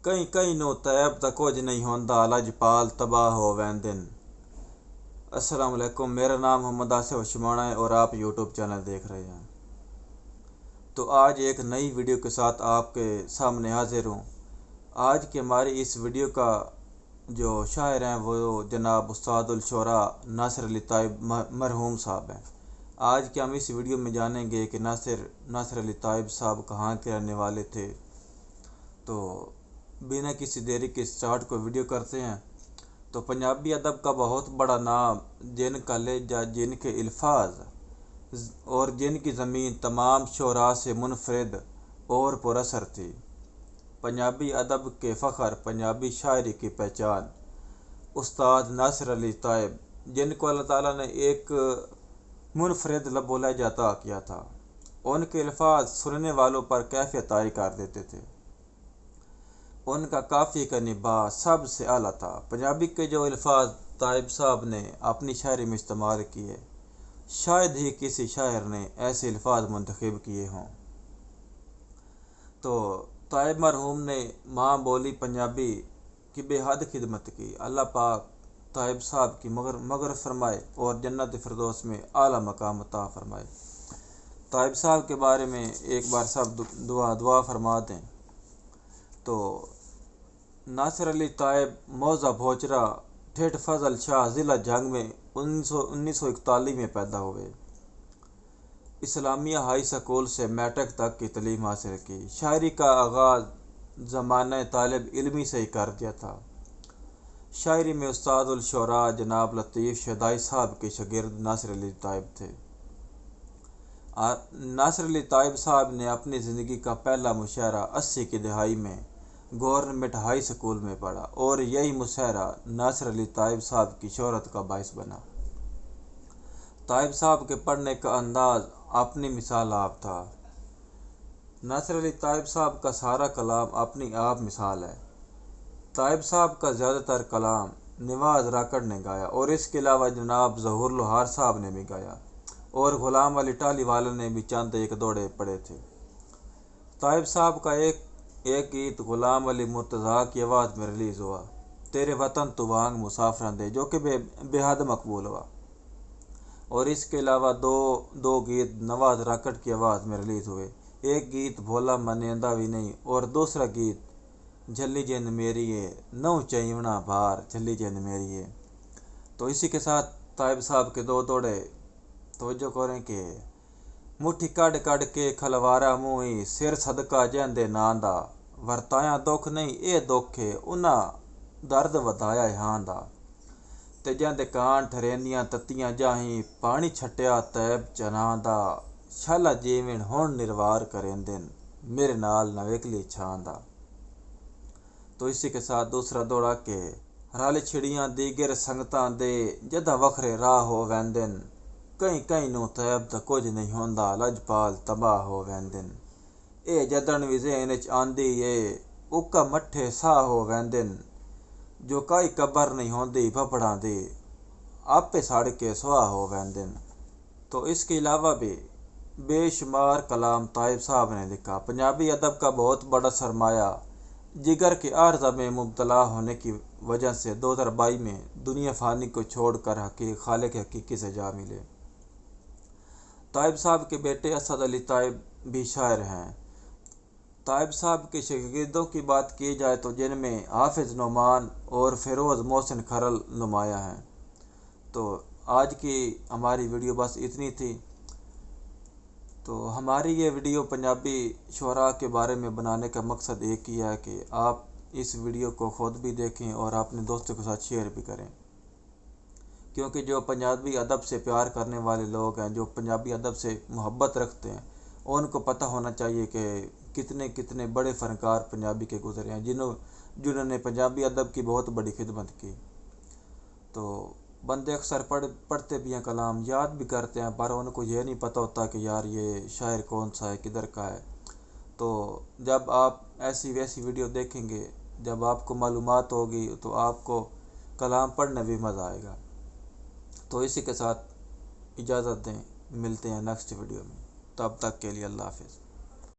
کئی کئی نو تیب تا کچھ نہیں ہوندا لجپال تباہ ہو ویندن۔ السلام علیکم، میرا نام محمد آصف شمانا ہے اور آپ یوٹیوب چینل دیکھ رہے ہیں۔ تو آج ایک نئی ویڈیو کے ساتھ آپ کے سامنے حاضر ہوں۔ آج کی ہماری اس ویڈیو کا جو شاعر ہیں وہ جناب استاد الشعراء ناصر علی طائب مرحوم صاحب ہیں۔ آج کے ہم اس ویڈیو میں جانیں گے کہ ناصر علی طائب صاحب کہاں کے رہنے والے تھے۔ تو بنا کسی دیری کے اسٹارٹ کو ویڈیو کرتے ہیں۔ تو پنجابی ادب کا بہت بڑا نام، جن کا لہجہ، جن کے الفاظ اور جن کی زمین تمام شعراء سے منفرد اور پر اثر تھی۔ پنجابی ادب کے فخر، پنجابی شاعری کی پہچان، استاد ناصر علی طائب، جن کو اللہ تعالیٰ نے ایک منفرد لب و لہجہ عطا کیا تھا۔ ان کے الفاظ سننے والوں پر کیفیت طاری کر دیتے تھے۔ ان کا قافیے کا نباہ سب سے اعلیٰ تھا۔ پنجابی کے جو الفاظ طائب صاحب نے اپنی شاعری میں استعمال کیے، شاید ہی کسی شاعر نے ایسے الفاظ منتخب کیے ہوں۔ تو طائب مرحوم نے ماں بولی پنجابی کی بے حد خدمت کی۔ اللہ پاک طائب صاحب کی مغفرت فرمائے اور جنت فردوس میں اعلیٰ مقام عطا فرمائے۔ طائب صاحب کے بارے میں ایک بار سب دعا فرما دیں۔ تو ناصر علی طائب موضع بھوچرا، ٹھیٹھ فضل شاہ، ضلع جھنگ میں 1941 میں پیدا ہوئے۔ اسلامیہ ہائی سکول سے میٹرک تک کی تعلیم حاصل کی۔ شاعری کا آغاز زمانہ طالب علمی سے ہی کر دیا تھا۔ شاعری میں استاد الشعراء جناب لطیف شہدائی صاحب کے شاگرد ناصر علی طائب تھے۔ ناصر علی طائب صاحب نے اپنی زندگی کا پہلا مشاعرہ 80 کی دہائی میں گورنمنٹ ہائی سکول میں پڑھا اور یہی مشاعرہ ناصر علی طائب صاحب کی شہرت کا باعث بنا۔ طائب صاحب کے پڑھنے کا انداز اپنی مثال آپ تھا۔ ناصر علی طائب صاحب کا سارا کلام اپنی آپ مثال ہے۔ طائب صاحب کا زیادہ تر کلام نواز راکڑ نے گایا اور اس کے علاوہ جناب ظہور لوہار صاحب نے بھی گایا اور غلام علی ٹالی والے نے بھی چند ایک دوڑے پڑے تھے۔ طائب صاحب کا ایک گیت غلام علی مرتضیٰ کی آواز میں ریلیز ہوا، تیرے وطن تو وانگ مسافراں دے، جو کہ بے حد مقبول ہوا۔ اور اس کے علاوہ دو گیت نواز راکڑ کی آواز میں ریلیز ہوئے۔ ایک گیت بھولا منیندا بھی نہیں اور دوسرا گیت جھلی جند میری ہے، نو چیونا بھار جھلی جند میری ہے۔ تو اسی کے ساتھ طائب صاحب کے دو دوڑے توجہ کریں کہ مٹھی کڈ کڈ کے کھلوارا موئی، سر صدقہ جہندے ناں دا، ورتایا دکھ نہیں اے دکھ ہے، انہاں درد ودایا ہاں دا، تے جہندے کان ٹھریندیاں تتیاں جاہیں، پانی چھٹیا طیب چناں دا، شالا جیون ہن نروار کریندن، میرے نال نہ ویکلی چھاں دا۔ تو اسی کے ساتھ دوسرا دوڑا کہ رل چھڑیاں دیگر سنگتاں دے، جداں وکھرے راہ ہو ویندن، کئی کئی نو طیب تا کچھ نہیں ہوندا لجپال تباہ ہو ویندن، اے جدن وی ذہن وچ آندی اے، اکا مٹھے ساہ ہو ویندن، جو کائی قبر نہیں ہوندی بھپڑاں دی، آپے سڑ کے سواہ ہو ویندن۔ تو اس کے علاوہ بھی بے شمار کلام طائب صاحب نے لکھا۔ پنجابی ادب کا بہت بڑا سرمایہ جگر کے عارضہ میں مبتلا ہونے کی وجہ سے 2022 میں دنیا فانی کو چھوڑ کر خالق حقیقی سے جا ملے۔ طائب صاحب کے بیٹے اسد علی طائب بھی شاعر ہیں۔ طائب صاحب کے شاگردوں کی بات کی جائے تو جن میں حافظ نعمان اور فیروز محسن کھرل نمایاں ہیں۔ تو آج کی ہماری ویڈیو بس اتنی تھی۔ تو ہماری یہ ویڈیو پنجابی شعراء کے بارے میں بنانے کا مقصد ایک ہی ہے کہ آپ اس ویڈیو کو خود بھی دیکھیں اور اپنے دوستوں کے ساتھ شیئر بھی کریں، کیونکہ جو پنجابی ادب سے پیار کرنے والے لوگ ہیں، جو پنجابی ادب سے محبت رکھتے ہیں، ان کو پتہ ہونا چاہیے کہ کتنے بڑے فنکار پنجابی کے گزرے ہیں جنہوں نے پنجابی ادب کی بہت بڑی خدمت کی۔ تو بندے اکثر پڑھتے بھی ہیں، کلام یاد بھی کرتے ہیں، پر ان کو یہ نہیں پتہ ہوتا کہ یار یہ شاعر کون سا ہے، کدھر کا ہے۔ تو جب آپ ایسی ویسی ویڈیو دیکھیں گے، جب آپ کو معلومات ہوگی تو آپ کو کلام پڑھنے بھی مزہ آئے گا۔ تو اسی کے ساتھ اجازت دیں، ملتے ہیں نیکسٹ ویڈیو میں، تب تک کے لیے اللہ حافظ۔